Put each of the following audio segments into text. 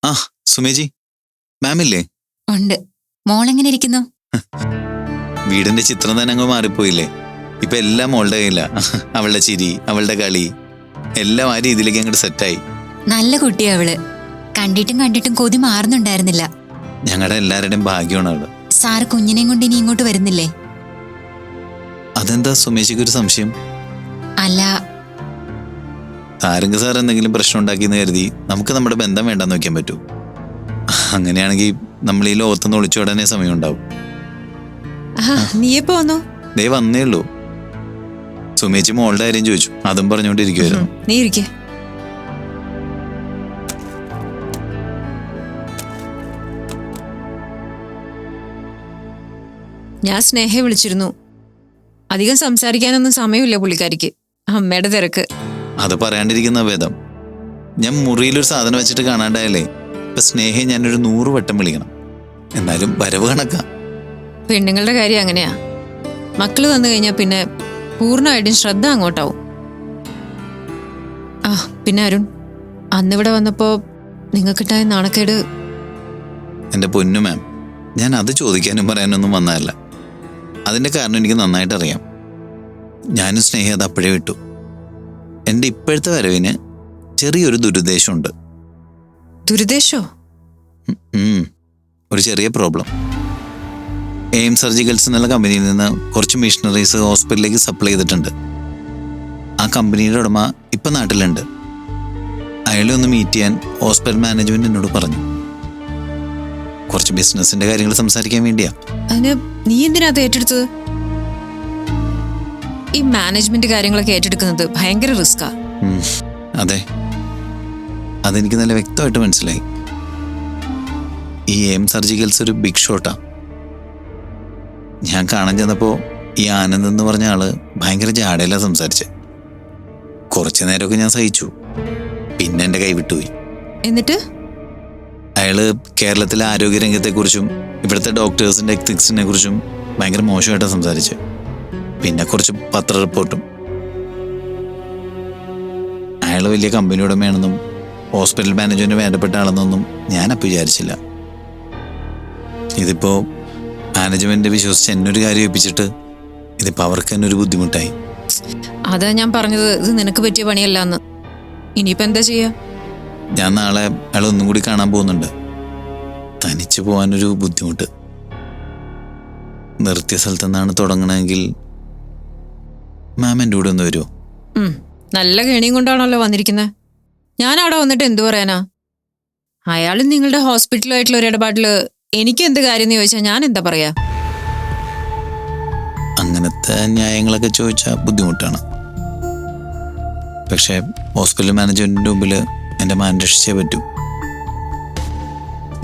ആ സുമേജി, മാമില്ലേ? ഉണ്ട്. മോളെങ്ങനെ ഇരിക്കുന്നു? വീടിന്റെ ചിത്രം തന്നെ അങ്ങ് മാറിപ്പോയില്ലേ? ഇപ്പൊ എല്ലാം മോളുടെ കയ്യില. അവളുടെ ചിരി, അവളുടെ കളി എല്ലാം ആ രീതിയിലേക്ക് അങ്ങോട്ട് സെറ്റായി. നല്ല കുട്ടിയാ അവള്. കണ്ടിട്ടും കൊതി മാറുന്നുണ്ടായിരുന്നില്ല. ഞങ്ങളുടെ എല്ലാവരുടെയും ഭാഗ്യമാണ് അവള്. സാറ് കുഞ്ഞിനെയും കൊണ്ട് ഇനി ഇങ്ങോട്ട് വരുന്നില്ലേ? അതെന്താ സുമേഷിക്ക് ഒരു സംശയം? അല്ല, താരംഗ് സാർ എന്തെങ്കിലും പ്രശ്നം ഉണ്ടാക്കിയെന്ന് കരുതി നമുക്ക് നമ്മുടെ ബന്ധം വേണ്ടെന്ന് വെക്കാൻ പറ്റൂ? അങ്ങനെയാണെങ്കിൽ നമ്മൾ ഈ ലോകത്തുനിന്ന് ഒളിച്ചോടാനേ സമയം ഉണ്ടാവും. നീ എപ്പോ വന്നു? ദേ വന്നേ ഉള്ളൂ. സുമേച്ചി മോളുടെ കാര്യം ചോദിച്ചു, അതും പറഞ്ഞുകൊണ്ടിരിക്കുവായിരുന്നു. നീ ഇരിക്കേ. ഞാൻ സ്നേഹയെ വിളിച്ചിരുന്നു. അധികം സംസാരിക്കാനൊന്നും സമയമില്ല പുള്ളിക്കാരിക്ക്, അമ്മയുടെ തിരക്ക്. അത് പറയാണ്ടിരിക്കുന്ന ഭേദം. ഞാൻ മുറിയിലൊരു സാധനം വെച്ചിട്ട് കാണാണ്ടായാലേ ഇപ്പൊ സ്നേഹയെ ഞാനൊരു 100 വട്ടം വിളിക്കണം. എന്നാലും വരവ് കണക്കാ. പെണ്ണുങ്ങളുടെ കാര്യം അങ്ങനെയാ. മക്കള് വന്നു കഴിഞ്ഞാൽ പിന്നെ പൂർണ്ണമായിട്ടും ശ്രദ്ധ അങ്ങോട്ടാവും. പിന്നെ അരുൺ, അന്നിവിടെ വന്നപ്പോ നിങ്ങൾക്കിട്ടായ നാണക്കേട്. എൻ്റെ പൊന്നു മാം, ഞാൻ അത് ചോദിക്കാനും പറയാനൊന്നും വന്നതല്ല. അതിൻ്റെ കാരണം എനിക്ക് നന്നായിട്ട് അറിയാം. ഞാനും സ്നേഹ അത് അപ്പോഴേ വിട്ടു. എൻ്റെ ഇപ്പോഴത്തെ വരവിന് ചെറിയൊരു ദുരുദ്ദേശമുണ്ട്. ദുരുദ്ദേശോ? ഒരു ചെറിയ പ്രോബ്ലം. എയിം സർജിക്കൽസ് എന്നുള്ള കമ്പനിയിൽ നിന്ന് കുറച്ച് മിഷനറീസ് ഹോസ്പിറ്റലിലേക്ക് സപ്ലൈ ചെയ്തിട്ടുണ്ട്. ആ കമ്പനിയുടെ ഉടമ ഇപ്പം നാട്ടിലുണ്ട്. അയാളെ ഒന്ന് മീറ്റ് ചെയ്യാൻ ഹോസ്പിറ്റൽ മാനേജ്മെന്റ് എന്നോട് പറഞ്ഞു. കുറച്ച് ബിസിനസിന്റെ കാര്യങ്ങൾ സംസാരിക്കാൻ വേണ്ടിയാ. അതിന് നീ എന്തിനാ അത് ഏറ്റെടുത്തത്? ഈ മാനേജ്മെന്റ് കാര്യങ്ങളൊക്കെ ഏറ്റെടുക്കുന്നത് ഭയങ്കര റിസ്കാ. അതെ, അതെനിക്ക് നല്ല വ്യക്തമായിട്ട് മനസ്സിലായി. ഈ എയിം സർജിക്കൽസ് ഒരു ബിഗ് ഷോട്ടാ. ഞാൻ കാണാൻ ചെന്നപ്പോൾ ഈ ആനന്ദ് എന്ന് പറഞ്ഞ ആള് ഭയങ്കര ജാടയില സംസാരിച്ചെ. കുറച്ചു നേരമൊക്കെ ഞാൻ സഹിച്ചു, പിന്നെ എൻ്റെ കൈ വിട്ടുപോയി. എന്നിട്ട് അയാള് കേരളത്തിലെ ആരോഗ്യരംഗത്തെക്കുറിച്ചും ഇവിടുത്തെ ഡോക്ടേഴ്സിന്റെ എത്തിക്സിനെ കുറിച്ചും ഭയങ്കര മോശമായിട്ടാണ് സംസാരിച്ചത്. പിന്നെ കുറച്ച് പത്ര റിപ്പോർട്ടും. അയാൾ വലിയ കമ്പനി ഉടമയാണെന്നും ഹോസ്പിറ്റൽ മാനേജ്മെന്റ് വേണ്ടപ്പെട്ട ആളെന്നൊന്നും ഞാനപ്പോൾ വിചാരിച്ചില്ല. ഇതിപ്പോ മാനേജ്മെന്റ് വിശ്വസിച്ച് എന്നൊരു കാര്യം ഏൽപ്പിച്ചിട്ട് ഇതിപ്പോ അവർക്ക് തന്നെ ഒരു ബുദ്ധിമുട്ടായി. അതാ ഞാൻ പറഞ്ഞത്, ഇത് നിനക്ക് പറ്റിയ പണിയല്ലാന്ന്. ഇനിയിപ്പോ എന്താ ചെയ്യാ? ഞാൻ നാളെ അയാൾ ഒന്നും കൂടി കാണാൻ പോകുന്നുണ്ട്. തനിച്ചു പോകാനൊരു ബുദ്ധിമുട്ട്. നിർത്തിയ സ്ഥലത്തു നിന്നാണ് തുടങ്ങണമെങ്കിൽ മാം എൻ്റെ കൂടെ ഒന്ന് വരുമോ? നല്ല കേണിയും കൊണ്ടാണല്ലോ വന്നിരിക്കുന്നത്. ഞാൻ അവിടെ വന്നിട്ട് എന്തു പറയാനാ? അയാളും നിങ്ങളുടെ ഹോസ്പിറ്റലുമായിട്ടുള്ള ഒരു ഇടപാടില് എനിക്ക് എന്ത് കാര്യം എന്ന് ചോദിച്ചാൽ ഞാൻ എന്താ പറയാ? അങ്ങനത്തെ ന്യായങ്ങളൊക്കെ ചോദിച്ചാൽ ബുദ്ധിമുട്ടാണ്. പക്ഷേ ഹോസ്പിറ്റൽ മാനേജ്മെന്റിന്റെ മുമ്പിൽ എൻ്റെ മാൻ രക്ഷിച്ചേ പറ്റൂ.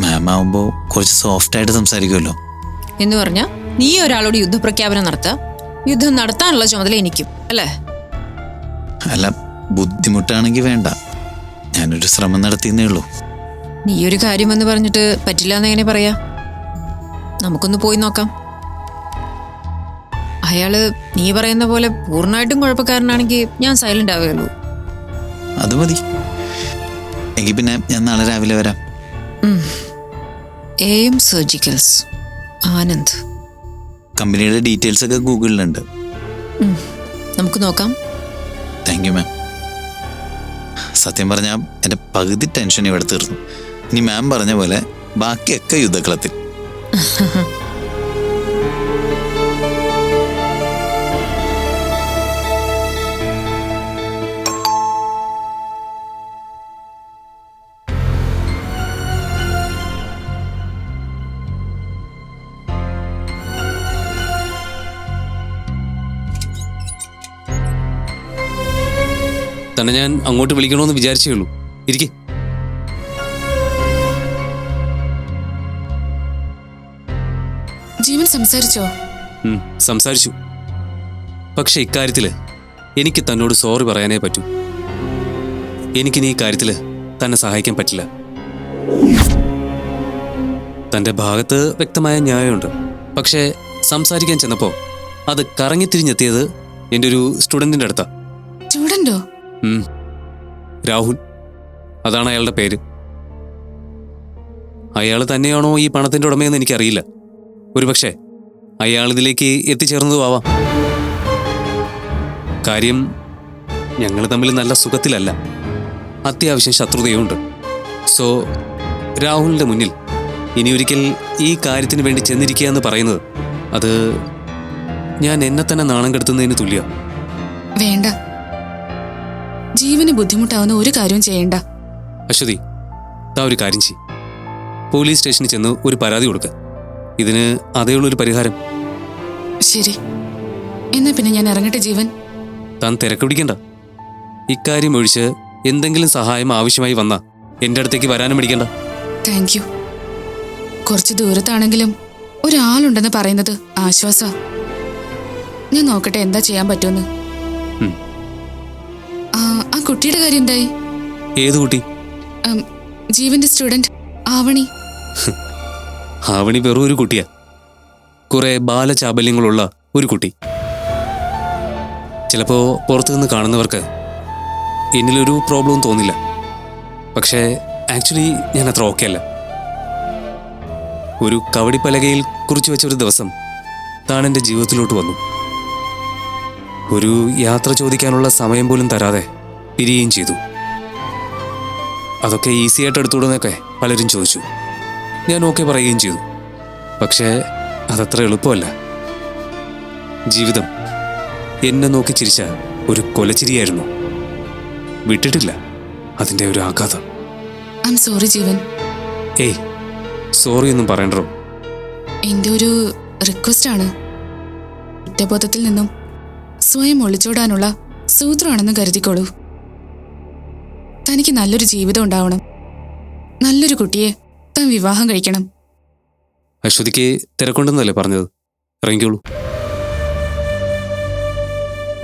മാം ആവുമ്പോൾ കുറച്ച് സോഫ്റ്റ് ആയിട്ട് സംസാരിക്കുമല്ലോ. എന്ന് പറഞ്ഞാ നീ ഒരാളോട് യുദ്ധപ്രഖ്യാപനം നടത്തുക, യുദ്ധം നടത്താനുള്ള ചുമതല എനിക്കും അല്ലേ? അല്ല, ബുദ്ധിമുട്ടാണെങ്കിൽ വേണ്ട, ഞാനൊരു ശ്രമം നടത്തിയെന്നേ ഉള്ളൂ. നീ ഒരു കാര്യം എന്ന് പറഞ്ഞിട്ട് പറ്റില്ല എന്നെങ്ങനെ പറയാ? നമുക്കൊന്ന് പോയി നോക്കാം. അയാള് നീ പറയുന്ന പോലെ പൂർണ്ണമായിട്ടും കുഴപ്പക്കാരനാണെങ്കിൽ ഞാൻ സൈലന്റ് ആവുകയുള്ളൂ. അത് മതി. എങ്കിൽ പിന്നെ ഞാൻ നാളെ രാവിലെ വരാം. Aim surgicals, Anand. കമ്പനിയുടെ ഡീറ്റെയിൽസ് ഒക്കെ ഗൂഗിളിലുണ്ട്. നമുക്ക് നോക്കാം. Thank you ma'am. സത്യം പറഞ്ഞാൽ എൻ്റെ പകുതി ടെൻഷൻ ഇവിടെ തീർന്നു. ഇനി മാം പറഞ്ഞ പോലെ ബാക്കിയൊക്കെ യുദ്ധക്കളത്തിൽ. തന്നെ ഞാൻ അങ്ങോട്ട് വിളിക്കണമെന്ന് വിചാരിച്ചേ ഉള്ളൂ. ഇരിക്കേ. ജീവൻ സംസാരിച്ചോ? സംസാരിച്ചു. പക്ഷെ ഇക്കാര്യത്തില് എനിക്ക് തന്നോട് സോറി പറയാനേ പറ്റൂ. എനിക്കിനി ഈ കാര്യത്തില് തന്നെ സഹായിക്കാൻ പറ്റില്ല. തൻ്റെ ഭാഗത്ത് വ്യക്തമായ ന്യായമുണ്ട്. പക്ഷേ സംസാരിക്കാൻ ചെന്നപ്പോൾ അത് കറങ്ങിത്തിരിഞ്ഞെത്തിയത് എൻ്റെ ഒരു സ്റ്റുഡൻറ്റിൻ്റെ അടുത്താ. സ്റ്റുഡന്റോ? രാഹുൽ, അതാണ് അയാളുടെ പേര്. അയാൾ തന്നെയാണോ ഈ പണത്തിന്റെ ഉടമയെന്ന് എനിക്കറിയില്ല. ഒരുപക്ഷെ അയാൾ ഇതിലേക്ക് എത്തിച്ചേർന്നതും ആവാം. കാര്യം ഞങ്ങൾ തമ്മിൽ നല്ല സുഖത്തിലല്ല, അത്യാവശ്യം ശത്രുതയുമുണ്ട്. സോ രാഹുലിന്റെ മുന്നിൽ ഇനി ഒരിക്കൽ ഈ കാര്യത്തിന് വേണ്ടി ചെന്നിരിക്കുക എന്ന് പറയുന്നത് അത് ഞാൻ എന്നെ തന്നെ നാണം കെടുത്തുന്നതിന് തുല്യ. വേണ്ട, ജീവന് ബുദ്ധിമുട്ടാവുന്ന ഒരു കാര്യവും ചെയ്യണ്ട. അശ്വതി, താ ഒരു കാര്യം ചെയ്യ്. പോലീസ് സ്റ്റേഷനിൽ ചെന്ന് ഒരു പരാതി കൊടുക്ക. ഇതിന് അതേയുള്ളൊരു പരിഹാരം. ശരി, എന്നാ പിന്നെ ഞാൻ ഇറങ്ങട്ടെ ജീവൻ. താൻ തിരക്ക് പിടിക്കണ്ട. ഇക്കാര്യം ഒഴിച്ച് എന്തെങ്കിലും സഹായം ആവശ്യമായി വന്നാ എൻ്റെ അടുത്തേക്ക് വരാനും പിടിക്കണ്ട. Thank you. കുറച്ച് ദൂരത്താണെങ്കിലും ഒരാളുണ്ടെന്ന് പറയുന്നത് ആശ്വാസ. ഞാൻ നോക്കട്ടെ എന്താ ചെയ്യാൻ പറ്റുമെന്ന്. ഉം. ആ കുട്ടിയുടെ കാര്യം എന്തായി? ഏത് കുട്ടി? ജീവന്റെ സ്റ്റുഡന്റ് ആവണി. ആവണി വെറും ഒരു കുട്ടിയാ. കുറെ ബാലചാബല്യങ്ങളുള്ള ഒരു കുട്ടി. ചിലപ്പോ പുറത്തുനിന്ന് കാണുന്നവർക്ക് എന്നിലൊരു പ്രോബ്ലവും തോന്നില്ല. പക്ഷേ ആക്ച്വലി ഞാൻ അത്ര ഓക്കെ അല്ല. ഒരു കവടിപ്പലകയിൽ കുറിച്ചു വെച്ച ഒരു ദിവസം താൻ എൻ്റെ ജീവിതത്തിലോട്ട് വന്നു. ഒരു യാത്ര ചോദിക്കാനുള്ള സമയം പോലും തരാതെ പിരിയുകയും ചെയ്തു. അതൊക്കെ ഈസി ആയിട്ട് എടുത്തുവിടുന്നൊക്കെ പലരും ചോദിച്ചു. ഞാൻ ഓക്കെ പറയുകയും ചെയ്തു. പക്ഷേ അതത്ര എളുപ്പമല്ല. ജീവിതം എന്നെ നോക്കി ചിരിച്ച ഒരു കൊലച്ചിരിയായിരുന്നു. വിട്ടിട്ടില്ല അതിൻ്റെ ഒരു ആഘാതം. ഐ എം സോറി ജീവൻ. ഏയ്, സോറി ഒന്നും പറയണ്ടോ. എൻ്റെ ഒരു റിക്വസ്റ്റ് ആണ്. കുറ്റബോധത്തിൽ നിന്നും സ്വയം ഒളിച്ചോടാനുള്ള സൂത്രമാണെന്ന് കരുതിക്കോളൂ. തനിക്ക് നല്ലൊരു ജീവിതം ഉണ്ടാവണം. നല്ലൊരു കുട്ടിയെ താൻ വിവാഹം കഴിക്കണം. അശ്വതിക്ക് തിരക്കൊണ്ടെന്നല്ലേ പറഞ്ഞത്? ഇറങ്ങിക്കോളൂ.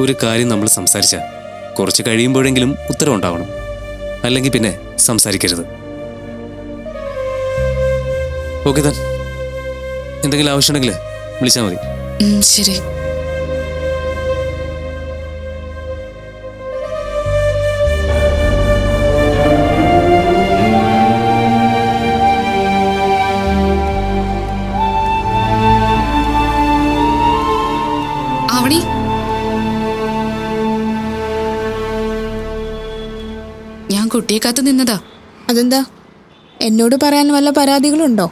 ഒരു കാര്യം നമ്മൾ സംസാരിച്ച കുറച്ച് കഴിയുമ്പോഴെങ്കിലും ഉത്തരം ഉണ്ടാവണം. അല്ലെങ്കിൽ പിന്നെ സംസാരിക്കരുത്. ഓക്കെ താൻ. എന്തെങ്കിലും ആവശ്യമുണ്ടെങ്കിൽ വിളിച്ചാൽ മതി. ശരി. ആവണി, ഞാൻ കുട്ടിയെ കാത്തു നിന്നതാ. അതെന്താ? എന്നോട് പറയാൻ വല്ല പരാതികളുണ്ടോ?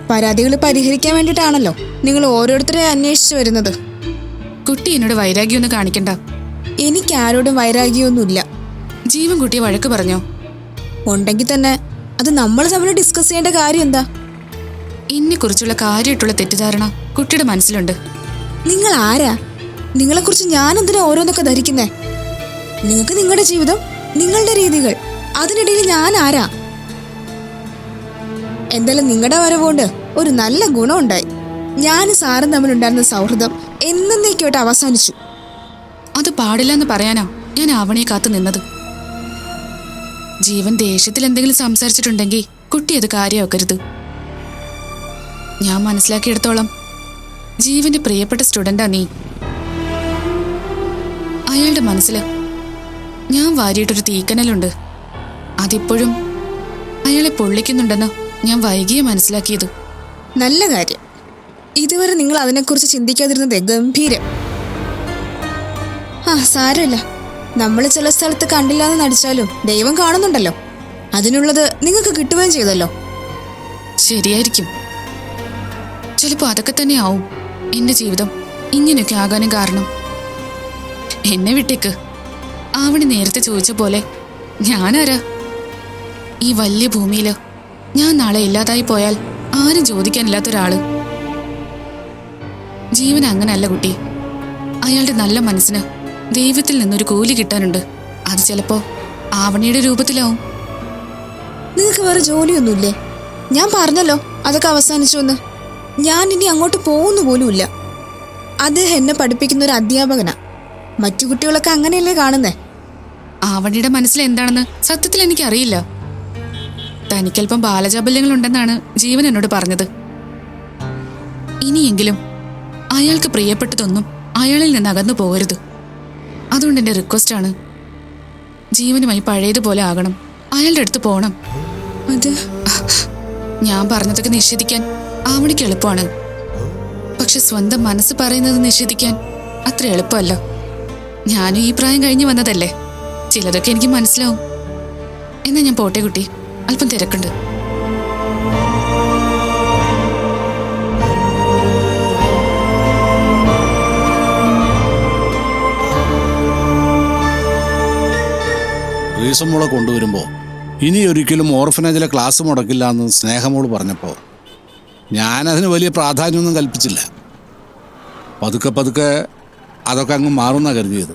പരാതികൾ പരിഹരിക്കാൻ വേണ്ടിയിട്ടാണല്ലോ നിങ്ങൾ ഓരോരുത്തരെ അന്വേഷിച്ചു വരുന്നത്. കുട്ടി എന്നോട് വൈരാഗ്യമൊന്നും കാണിക്കണ്ട. എനിക്ക് ആരോടും വൈരാഗ്യമൊന്നുമില്ല. ജീവൻ കുട്ടിയെ വഴക്ക് പറഞ്ഞോ? ഉണ്ടെങ്കിൽ തന്നെ അത് നമ്മൾ തമ്മിൽ ഡിസ്കസ് ചെയ്യേണ്ട കാര്യം എന്താ? എന്നെക്കുറിച്ചുള്ള കാര്യമായിട്ടുള്ള തെറ്റിദ്ധാരണ കുട്ടിയുടെ മനസ്സിലുണ്ട്. നിങ്ങൾ ആരാ? നിങ്ങളെക്കുറിച്ച് ഞാൻ എന്തിനാ ഓരോന്നൊക്കെ ധരിക്കുന്നേ? നിങ്ങൾക്ക് നിങ്ങളുടെ ജീവിതം, നിങ്ങളുടെ രീതികൾ. അതിനിടയിൽ ഞാൻ ആരാ? എന്തായാലും നിങ്ങളുടെ വരവുകൊണ്ട് ഒരു നല്ല ഗുണമുണ്ടായി. ഞാനും സാറും തമ്മിലുണ്ടായിരുന്ന സൗഹൃദം എന്നേക്കുമായിട്ട് അവസാനിച്ചു. അത് പാടില്ലെന്ന് പറയാനാ ഞാൻ ആവണിയെ കാത്തു നിന്നത്. ജീവൻ ദേഷ്യത്തിൽ എന്തെങ്കിലും സംസാരിച്ചിട്ടുണ്ടെങ്കിൽ കുട്ടി അത് കാര്യമാക്കരുത്. ഞാൻ മനസ്സിലാക്കിയെടുത്തോളം ജീവന്റെ പ്രിയപ്പെട്ട സ്റ്റുഡന്റാ നീ. അയാളുടെ മനസ്സിൽ ഞാൻ വാരിയിട്ടൊരു തീക്കനലുണ്ട്. അതിപ്പോഴും അയാളെ പൊള്ളിക്കുന്നുണ്ടെന്ന് ഞാൻ വൈകിയെ മനസ്സിലാക്കിയത്. നല്ല കാര്യം. ഇതുവരെ നിങ്ങൾ അതിനെക്കുറിച്ച് ചിന്തിക്കാതിരുന്നത് ഗംഭീരം. സാരമില്ല. നമ്മൾ ചില സ്ഥലത്ത് കണ്ടില്ലാന്ന് നടിച്ചാലും ദൈവം കാണുന്നുണ്ടല്ലോ. അതിനുള്ളത് നിങ്ങൾക്ക് കിട്ടുകയും ചെയ്തല്ലോ. ശരിയായിരിക്കും. ചിലപ്പോൾ അതൊക്കെ തന്നെ ആവും എന്റെ ജീവിതം ഇങ്ങനെയൊക്കെ ആകാനും കാരണം. എന്നെ വിട്ടേക്ക്. ആവണി നേരത്തെ ചോദിച്ച പോലെ ഞാനാരാ? ഈ വലിയ ഭൂമിയില് ഞാൻ നാളെ ഇല്ലാതായി പോയാൽ ആരും ചോദിക്കാനില്ലാത്തൊരാള്. ജീവൻ അങ്ങനല്ല കുട്ടി. അയാളുടെ നല്ല മനസ്സിന് ദൈവത്തിൽ നിന്നൊരു കൂലി കിട്ടാനുണ്ട്. അത് ചിലപ്പോ ആവണിയുടെ രൂപത്തിലാവും. നിങ്ങൾക്ക് വേറെ ജോലിയൊന്നുമില്ലേ? ഞാൻ പറഞ്ഞല്ലോ അതൊക്കെ അവസാനിച്ചു എന്ന്. ഞാൻ ഇനി അങ്ങോട്ട് പോകുന്നു പോലുമില്ല. അദ്ദേഹം എന്നെ പഠിപ്പിക്കുന്ന ഒരു അധ്യാപകനാ. മറ്റു കുട്ടികളൊക്കെ അങ്ങനെയല്ലേ കാണുന്നേ? ആവണിയുടെ മനസ്സിൽ എന്താണെന്ന് സത്യത്തിൽ എനിക്കറിയില്ല. തനിക്കല്പം ബാലചാബല്യങ്ങളുണ്ടെന്നാണ് ജീവൻ എന്നോട് പറഞ്ഞത്. ഇനിയെങ്കിലും അയാൾക്ക് പ്രിയപ്പെട്ടതൊന്നും അയാളിൽ നിന്ന് അകന്നു പോകരുത്. അതുകൊണ്ട് എൻ്റെ റിക്വസ്റ്റാണ്, ജീവനുമായി പഴയതുപോലെ ആകണം. അയാളുടെ അടുത്ത് പോകണം. അത് ഞാൻ പറഞ്ഞതൊക്കെ നിഷേധിക്കാൻ ആവണിക്ക് എളുപ്പമാണ്. പക്ഷെ സ്വന്തം മനസ്സ് പറയുന്നത് നിഷേധിക്കാൻ അത്ര എളുപ്പമല്ല. ഞാനും ഈ പ്രായം കഴിഞ്ഞു വന്നതല്ലേ, ചിലതൊക്കെ എനിക്ക് മനസ്സിലാവും. എന്നാ ഞാൻ പോട്ടെ കുട്ടി, അല്പം തിരക്കുണ്ട്. റീസമ്മോളെ കൊണ്ടുവരുമ്പോൾ ഇനി ഒരിക്കലും ഓർഫനേജിലെ ക്ലാസ് മുടക്കില്ല എന്ന് സ്നേഹമോള് പറഞ്ഞപ്പോൾ ഞാനതിന് വലിയ പ്രാധാന്യമൊന്നും കൽപ്പിച്ചില്ല. പതുക്കെ പതുക്കെ അതൊക്കെ അങ്ങ് മാറുന്ന കരുതിയത്.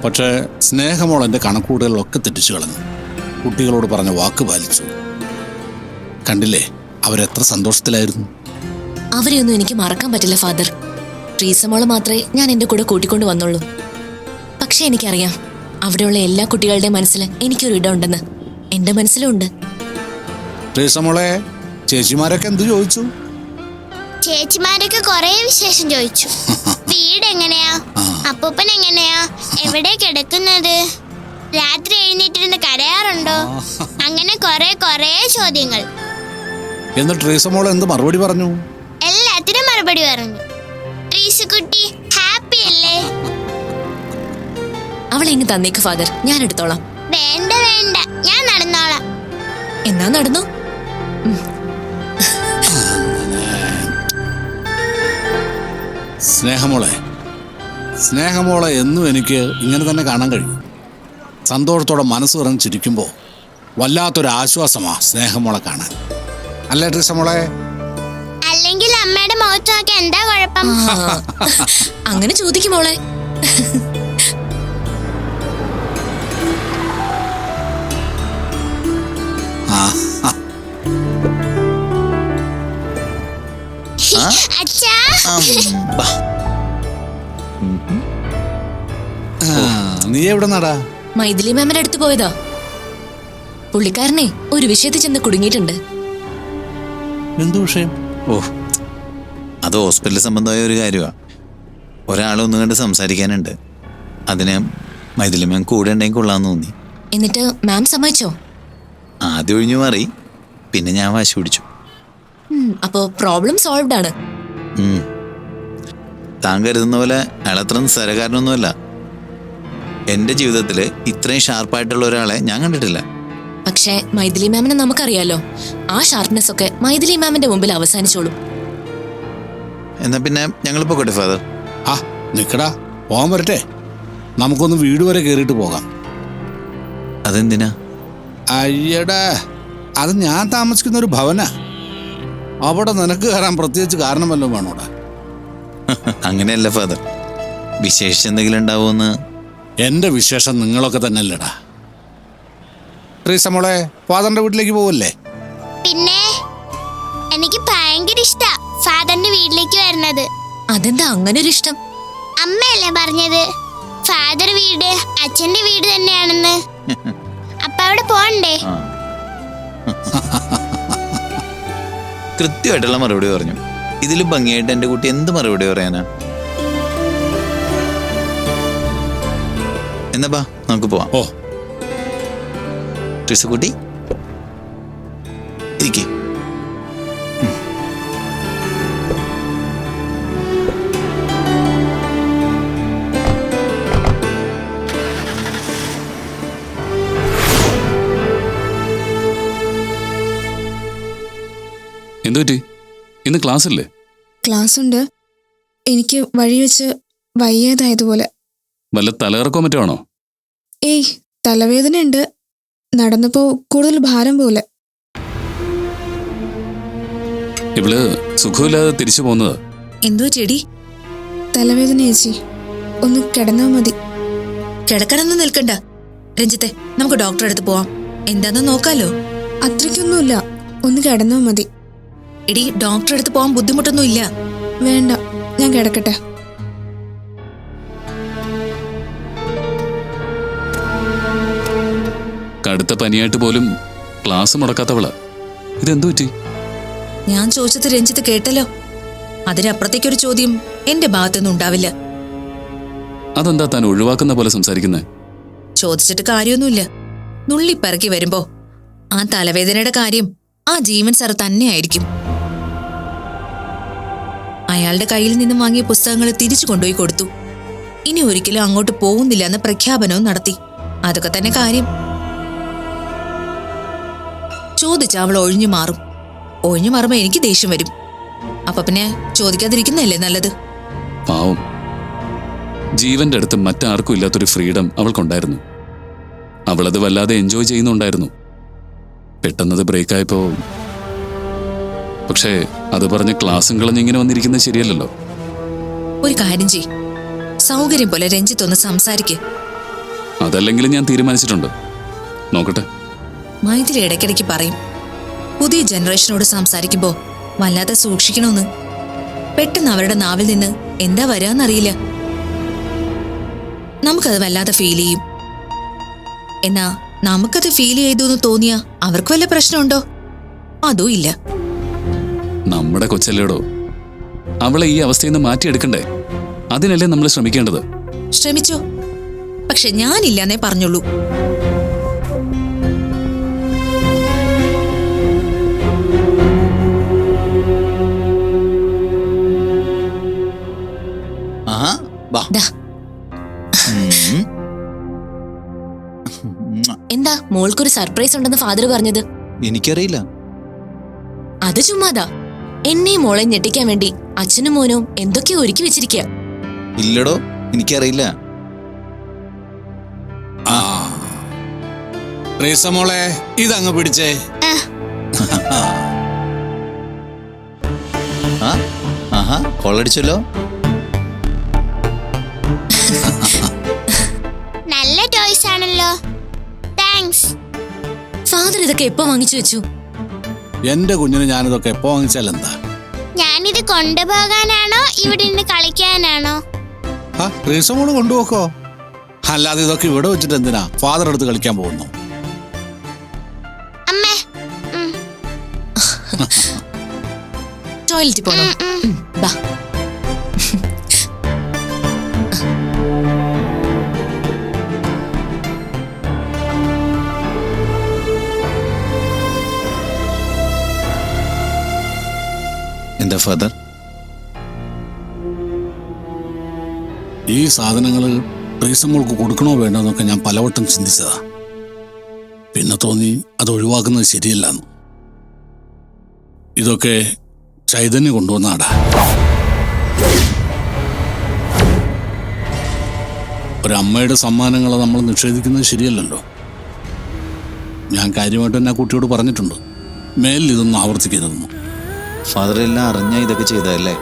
പക്ഷേ സ്നേഹമോൾ എൻ്റെ കണക്കൂട്ടുകളൊക്കെ തെറ്റിച്ചു കളഞ്ഞു. കുട്ടികളോട് പറഞ്ഞ വാക്ക് പാലിച്ചു. കണ്ടില്ലേ അവരെത്ര സന്തോഷത്തിലായിരുന്നു. അവരെയൊന്നും എനിക്ക് മറക്കാൻ പറ്റില്ല ഫാദർ. ട്രീസമോളെ മാത്രമേ ഞാൻ എൻ്റെ കൂടെ കൂട്ടിക്കൊണ്ട് വന്നുള്ളൂ. പക്ഷെ എനിക്കറിയാം അവിടെയുള്ള എല്ലാ കുട്ടികളുടെയും മനസ്സിൽ എനിക്കൊരു ഇടമുണ്ടെന്ന്. എൻ്റെ മനസ്സിലും ഉണ്ട്. ട്രീസമോളെ ചേച്ചിമാരൊക്കെ എന്ത് ചോദിച്ചു? ചേച്ചിമാരൊക്കെ കൊറേ വിശേഷം ചോദിച്ചു. വീട് എങ്ങനെയാ, അപ്പൂപ്പൻ എങ്ങനെയാ, എവിടെ കിടക്കുന്നത്, രാത്രി എഴുന്നേറ്റിരുന്ന് കരയാറുണ്ടോ, അങ്ങനെ കൊറേ ചോദ്യങ്ങൾ. എന്നിട്ട് ട്രീസമോൾ എന്ത് മറുപടി പറഞ്ഞു? എല്ലാത്തിനും മറുപടി പറഞ്ഞു. ട്രീസുകുട്ടി ഹാപ്പി അല്ലേ? അവളെ ഇങ്ങ് തന്നേക്ക് ഫാദർ, ഞാൻ എടുത്തോളാം. വേണ്ട ഞാൻ നടന്നോളാം. എന്നാ നടന്നു. സ്നേഹമോളെ എന്നും എനിക്ക് ഇങ്ങനെ തന്നെ കാണാൻ കഴിയും. സന്തോഷത്തോടെ മനസ്സ് പറഞ്ഞ് ചിരിക്കുമ്പോൾ വല്ലാത്തൊരു ആശ്വാസമാ സ്നേഹമോളെ കാണാൻ. അല്ലേ ട്രീസമോളെ? അല്ലെങ്കിൽ അമ്മയുടെ മുഖത്ത് നോക്കി എന്താ കുഴപ്പം? അങ്ങനെ ചോദിക്കുമോളെ. അച്ഛാ, നീ എവിടെ നടാ? മൈഥിലി മാമിന്റെ അടുത്ത് പോയതാ. പുള്ളിക്കാരനെ ഒരു വിഷയത്തിൽ ചെന്ന് കുടുങ്ങിയിട്ടുണ്ട്. എന്ത് വിഷയം? ഓ, അത് ഹോസ്പിറ്റൽ സംബന്ധമായ ഒരു കാര്യമാണ്. ഒരാളൊന്നും കണ്ട് സംസാരിക്കാനുണ്ട്. അതിന് മൈഥിലി മാം കൂടെ ഉണ്ടെങ്കിൽ കൊള്ളാന്ന് തോന്നി. എന്നിട്ട് മാം സമ്മതിച്ചോ? ആദ്യം ഒഴിഞ്ഞു മാറി, പിന്നെ ഞാൻ വാശി പിടിച്ചു. അപ്പോ പ്രോബ്ലം സോൾവ്ഡ് ആണ്. താൻ കരുതുന്ന പോലെ അയാളത്ര നിസ്സാരക്കാരനൊന്നുമല്ല. എൻ്റെ ജീവിതത്തിൽ ഇത്രയും ഷാർപ്പായിട്ടുള്ള ഒരാളെ ഞാൻ കണ്ടിട്ടില്ല. പക്ഷേ മൈഥിലി മാമിനെ നമുക്കറിയാലോ. ആ ഷാർപ്നെസ് ഒക്കെ മൈഥിലി മാമിന്റെ മുമ്പിൽ അവസാനിച്ചോളും. എന്നാ പിന്നെ ഞങ്ങൾ പോകട്ടെ ഫാദർ. ആ നിക്കടാ, പോകാൻ വരട്ടെ. നമുക്കൊന്ന് വീട് വരെ കയറിയിട്ട് പോകാം. അതെന്തിനാ? അയ്യടാ, അത് ഞാൻ താമസിക്കുന്ന ഒരു ഭവനാ. അവിടെ നിനക്ക് കയറാൻ പ്രത്യേകിച്ച് കാരണം വല്ലതും വേണോടാ? അങ്ങനെയല്ല ഫാദർ, വിശേഷിച്ച് എന്തെങ്കിലും ഉണ്ടാവുമെന്ന്. എൻ്റെ വിശേഷം നിങ്ങളൊക്കെ തന്നെ അല്ലടാ. ട്രീസമോളെ ഫാദറിന്റെ വീട്ടിലേക്ക് പോവല്ലേ? പിന്നെ എനിക്ക് ഭയങ്കര ഇഷ്ടാ ഫാദറിന്റെ വീട്ടിലേക്ക് വരുന്നത്. അതെന്താ അങ്ങനെ ഒരു ഇഷ്ടം? അമ്മയല്ലേ പറഞ്ഞത് ഫാദർ വീട് അച്ഛന്റെ വീട് തന്നെയാണെന്ന്. അപ്പൊ അവിടെ പോണ്ടേ? കൃത്യമായിട്ടുള്ള മറുപടി പറഞ്ഞു. ഇതിൽ ഭംഗിയായിട്ട് എൻ്റെ കുട്ടി എന്ത് മറുപടി പറയാനാ? എന്നാ ബാ നമുക്ക് പോവാം. ഓ ട്രീസക്കുട്ടി ഇരിക്കേ. എന്തുപറ്റി? ഇന്ന് ക്ലാസ് ഇല്ലേ? ക്ലാസ് ഉണ്ട്. എനിക്ക് വഴി വെച്ച് വയ്യാതായതുപോലെ. വല്ല തലകറക്കോ മറ്റോ ആണോ? ഏയ്, തലവേദന ഉണ്ട്. നടന്നപ്പോ കൂടുതൽ ഭാരം പോലെ. ഇവള് സുഖമില്ലാതെ തിരിച്ചു പോകുന്നത്? എന്തോ ചെടി? തലവേദന ചേച്ചി, ഒന്ന് കിടന്നാ മതി. കിടക്കണമെന്ന് നിൽക്കണ്ട രഞ്ജിത്തെ, നമുക്ക് ഡോക്ടറെ അടുത്ത് പോവാം. എന്താന്ന് നോക്കാലോ. അത്രയ്ക്കൊന്നുമില്ല, ഒന്ന് കിടന്നാ മതി. എടി, ഡോക്ടറെ അടുത്ത് പോവാൻ ബുദ്ധിമുട്ടൊന്നും ഇല്ല. വേണ്ട, ഞാൻ കിടക്കട്ടെ. കടുത്ത പനിയായിട്ട് പോലും ക്ലാസ് മുടക്കാത്തവളാ. ഇതെന്തു പറ്റി? ഞാൻ ചോദിച്ചത് രഞ്ജിത്ത് കേട്ടല്ലോ. അതിനപ്പുറത്തേക്കൊരു ചോദ്യം എന്റെ ഭാഗത്തൊന്നും ഉണ്ടാവില്ല. അതെന്താ താൻ ഒഴിവാക്കുന്ന പോലെ സംസാരിക്കുന്നത്? ചോദിച്ചിട്ട് കാര്യമൊന്നുമില്ല. നുള്ളിപ്പറക്കി വരുമ്പോ ആ തലവേദനയുടെ കാര്യം ആ ജീവൻ സാർ തന്നെയായിരിക്കും. അയാളുടെ കയ്യിൽ നിന്നും വാങ്ങിയ പുസ്തകങ്ങൾ തിരിച്ചു കൊണ്ടുപോയി കൊടുത്തു. ഇനി ഒരിക്കലും അങ്ങോട്ട് പോകുന്നില്ല എന്ന പ്രഖ്യാപനവും നടത്തി. അതൊക്കെ തന്നെ കാര്യം. ചോദിച്ച അവൾ ഒഴിഞ്ഞു മാറും. ഒഴിഞ്ഞു മാറുമ്പോ എനിക്ക് ദേഷ്യം വരും. അപ്പൊ പിന്നെ ചോദിക്കാതിരിക്കുന്നതല്ലേ നല്ലത്. പാവം, ജീവന്റെ അടുത്ത് മറ്റാർക്കും ഇല്ലാത്തൊരു ഫ്രീഡം അവൾക്കുണ്ടായിരുന്നു. അവളത് വല്ലാതെ എൻജോയ് ചെയ്യുന്നുണ്ടായിരുന്നു. പെട്ടെന്നത് ബ്രേക്കായപ്പോ, പക്ഷേ അത് പറഞ്ഞ് ക്ലാസ്സും കളഞ്ഞിങ്ങനെ വന്നിരിക്കുന്നത് ശരിയല്ലല്ലോ. ഒരു കാര്യം ചെയ്, സൗകര്യം പോലെ രഞ്ജിത്ത് ഒന്ന് സംസാരിക്ക്. അതല്ലെങ്കിലും ഞാൻ തീരുമാനിച്ചിട്ടുണ്ട്. നോക്കട്ടെ. മൈഥിലി ഇടയ്ക്കിടയ്ക്ക് പറയും, പുതിയ ജനറേഷനോട് സംസാരിക്കുമ്പോ വല്ലാതെ സൂക്ഷിക്കണമെന്ന്. പെട്ടെന്ന് അവരുടെ നാവിൽ നിന്ന് എന്താ വരാന്നറിയില്ല. നമുക്കത് വല്ലാതെ ഫീൽ ചെയ്യും. എന്നാ നമുക്കത് ഫീൽ ചെയ്തു എന്ന് തോന്നിയാ അവർക്ക് വല്ല പ്രശ്നമുണ്ടോ? അതും ഇല്ല. നമ്മുടെ കൊച്ചല്ലേടോ, അവളെ ഈ അവസ്ഥയിൽ നിന്ന് മാറ്റിയെടുക്കണ്ടേ? അതിനല്ലേ നമ്മൾ ശ്രമിക്കേണ്ടത്. ശ്രമിച്ചോ, പക്ഷെ ഞാനില്ലാന്നേ പറഞ്ഞുള്ളൂ. ആഹാ, വാ. ദാ, എന്താ മോൾക്കൊരു സർപ്രൈസ് ഉണ്ടെന്ന് ഫാദർ പറഞ്ഞത്? എനിക്കറിയില്ല. അത് ചുമ്മാതാ. എന്നെയും മോളെ ഞെട്ടിക്കാൻ വേണ്ടി അച്ഛനും മോനും എന്തൊക്കെയോ ഒരുക്കി വെച്ചിരിക്കുക. ഇല്ലടോ, എനിക്കറിയില്ല. റീസ മോളെ, ഇതങ്ങ് പിടിച്ചേ. ആഹാ, കോളടിച്ചല്ലോ. നല്ല ടോയ്സ് ആണല്ലോ. താങ്ക്സ്. ഫാദർ ഇതൊക്കെ എപ്പോ വാങ്ങിച്ചു വെച്ചു? എന്റെ കുഞ്ഞിന് ഞാനിതൊക്കെ എപ്പോ വാങ്ങിച്ചാൽ എന്താ? ഞാനിത് കൊണ്ടുപോകാനാണോ ഇവിടെ നിന്ന് കളിക്കാനാണോ? റീസ മോള് കൊണ്ടുപോക്കോ. അല്ലാതെ ഇതൊക്കെ ഇവിടെ വെച്ചിട്ട് എന്തിനാ ഫാദർ അടുത്ത് കളിക്കാൻ പോകുന്നു? അമ്മേ, ടോയ്ലറ്റിൽ പോണോ? ബാ. എന്താ ഫാദർ? ഈ സാധനങ്ങൾ റീസ മോൾക്ക് കൊടുക്കണോ വേണ്ടെന്നൊക്കെ ഞാൻ പലവട്ടം ചിന്തിച്ചതാ. പിന്നെ തോന്നി അത് ഒഴിവാക്കുന്നത് ശരിയല്ലെന്ന്. ഇതൊക്കെ ചൈതന്യം കൊണ്ടുവന്നാടാ. ഒരമ്മയുടെ സമ്മാനങ്ങളെ നമ്മൾ നിഷേധിക്കുന്നത് ശരിയല്ലല്ലോ. ഞാൻ കാര്യമായിട്ട് തന്നെ ആ കുട്ടിയോട് പറഞ്ഞിട്ടുണ്ട്, മേലിൽ ഇതൊന്നും ആവർത്തിക്കരുതെന്ന്. ഫാദർ എല്ലാം അറിഞ്ഞാ ഇതൊക്കെ ചെയ്തതല്ലേ?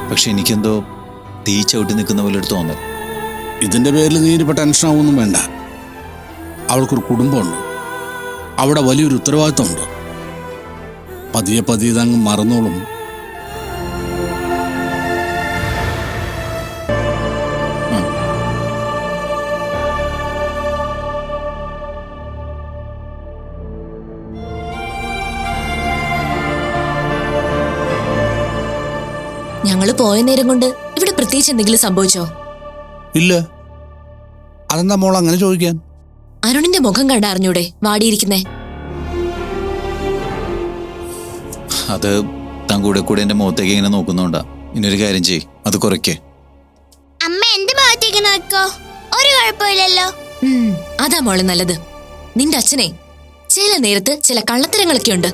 പക്ഷെ എനിക്കെന്തോ തീ ചവിട്ടി നിൽക്കുന്ന പോലെ ഒരു തോന്നൽ. ഇതിന്റെ പേരിൽ നീ ഇനിയിപ്പോൾ ടെൻഷനാവൊന്നും വേണ്ട. അവൾക്കൊരു കുടുംബമുണ്ട്, അവിടെ വലിയൊരു ഉത്തരവാദിത്തമുണ്ട്. പതിയെ പതിയെ ഇതങ്ങ് മറന്നോളും. ഞങ്ങള് പോയ നേരം കൊണ്ട് ഇവിടെ പ്രത്യേകിച്ച് എന്തെങ്കിലും സംഭവിച്ചോ? ഇല്ല. അതെന്താ മോൾ അങ്ങനെ ചോദിക്കാൻ? അരുണിന്റെ മുഖം കണ്ട അറിഞ്ഞൂടെ വാടിയിരിക്കുന്നേ? അത് താൻ കൂടെ കൂടെ എന്റെ മുഖത്തേക്ക് ഇങ്ങനെ നോക്കുന്നുണ്ടാ. ഇനിയൊരു കാര്യം ചെയ്യ്, അത് കുറയ്ക്കേ. അമ്മ എന്റെ ഭാഗത്തേക്ക് നോക്കോ, ഒരു കുഴപ്പമില്ലല്ലോ. അതാ മോളെ നല്ലത്. നിന്റെ അച്ഛനെ ചില നേരത്ത് ചില കള്ളത്തരങ്ങളൊക്കെ ഉണ്ട്.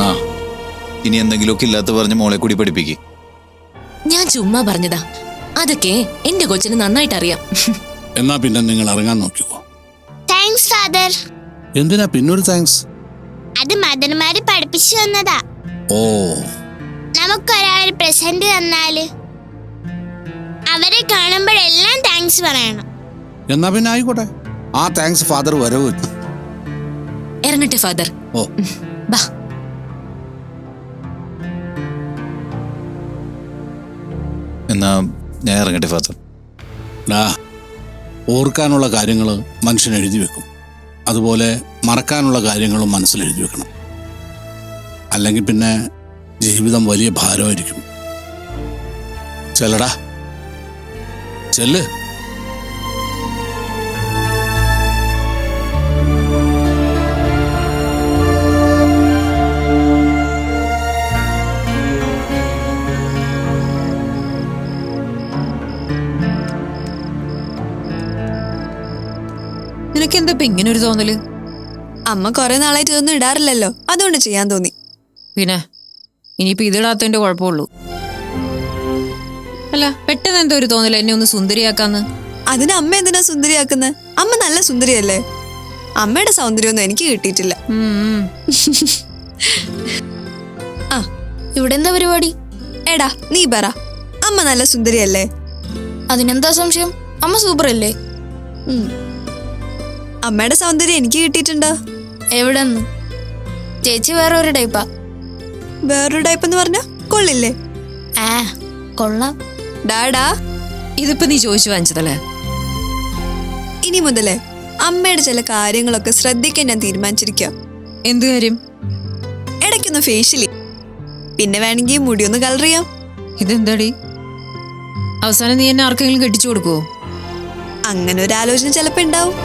ആ, ഇനി എന്തെങ്കിലുമൊക്കെ ഇല്ലാത്ത പറഞ്ഞ് മോളെ കൂടി പഠിപ്പിക്ക്. ഞാൻ ചുമ്മാ പറഞ്ഞതാ. അതൊക്കെ എന്റെ കൊച്ചിന് നന്നായിട്ട് അറിയാം. എന്നാ പിന്നെ നിങ്ങൾ ഇറങ്ങാൻ നോക്കിക്കോ. Thanks father. എന്തിനാ പിന്നൊരു താങ്ക്സ്? അത് മദർമാര് പഠിപ്പിച്ചു തന്നതാ. ഓ, നമുക്കൊരാളൊരു പ്രസന്റ് തന്നാല് അവരെ കാണുമ്പോഴെല്ലാം താങ്ക്സ് പറയണം. എന്നാ പിന്നെ ആയിക്കോട്ടെ. ആ താങ്ക്സ് ഫാദർ വരവ്. ഇറങ്ങട്ടെ ഫാദർ. ഓ, ബാ. എന്നാ ഞാൻ ഇറങ്ങട്ടെ ഫാദർ. ഓർക്കാനുള്ള കാര്യങ്ങൾ മനുഷ്യൻ എഴുതി വെക്കും. അതുപോലെ മറക്കാനുള്ള കാര്യങ്ങളും മനസ്സിൽ എഴുതി വെക്കണം. അല്ലെങ്കിൽ പിന്നെ ജീവിതം വലിയ ഭാരമായിരിക്കും. ചെല്ലടാ, ചെല്ല്. നിനക്ക് എന്താ ഇപ്പൊ ഇങ്ങനെ ഒരു തോന്നല്? അമ്മ കുറെ നാളായിട്ട് ഇതൊന്നും ഇടാറില്ലല്ലോ, അതുകൊണ്ട് ചെയ്യാൻ തോന്നി. പിന്നെ ഇനിയിപ്പോ ഇതിടാത്തതിന്റെ കുഴപ്പമുള്ളൂ. അല്ല, പെട്ടെന്ന് എന്തോ ഒരു തോന്നല് എന്നെ ഒന്ന് സുന്ദരിയാക്കാന്ന്. അതിന് അമ്മ എന്തിനാ സുന്ദരിയാക്കുന്നത്? അമ്മ നല്ല സുന്ദരിയല്ലേ. അമ്മയുടെ സൗന്ദര്യമൊന്നും എനിക്ക് കിട്ടിയിട്ടില്ല. ആ, ഇവിടെ എന്താ പരിപാടി? എടാ നീ പറ, അമ്മ നല്ല സുന്ദരിയല്ലേ? അതിനെന്താ സംശയം? അമ്മ സൂപ്പർ അല്ലേ? അമ്മയുടെ സൗന്ദര്യം എനിക്ക് കിട്ടിയിട്ടുണ്ടോ? എവിടെ നിന്ന്? ചേച്ചി വേറെ ഒരു ടൈപ്പാ. വേറൊരു ടൈപ്പ് എന്ന് പറഞ്ഞാ കൊള്ളില്ലേ? ആ, കൊള്ളാം. ഡാഡാ, ഇതിപ്പോ നീ ചോദിച്ചു വാങ്ങിച്ചതല്ലേ? ഇനി മുതലേ അമ്മയുടെ ചില കാര്യങ്ങളൊക്കെ ശ്രദ്ധിക്കാൻ ഞാൻ തീരുമാനിച്ചിരിക്കുക. എന്ത് കാര്യം? ഇടയ്ക്കൊന്ന് ഫേഷ്യലി, പിന്നെ വേണമെങ്കിൽ മുടിയൊന്ന് കളർ ചെയ്യാം. ഇതെന്താടി, അവസാനം നീ എന്നെ ആർക്കെങ്കിലും കെട്ടിച്ചു കൊടുക്കുവോ? അങ്ങനെ ഒരു ആലോചന ചിലപ്പോ ഉണ്ടാവും.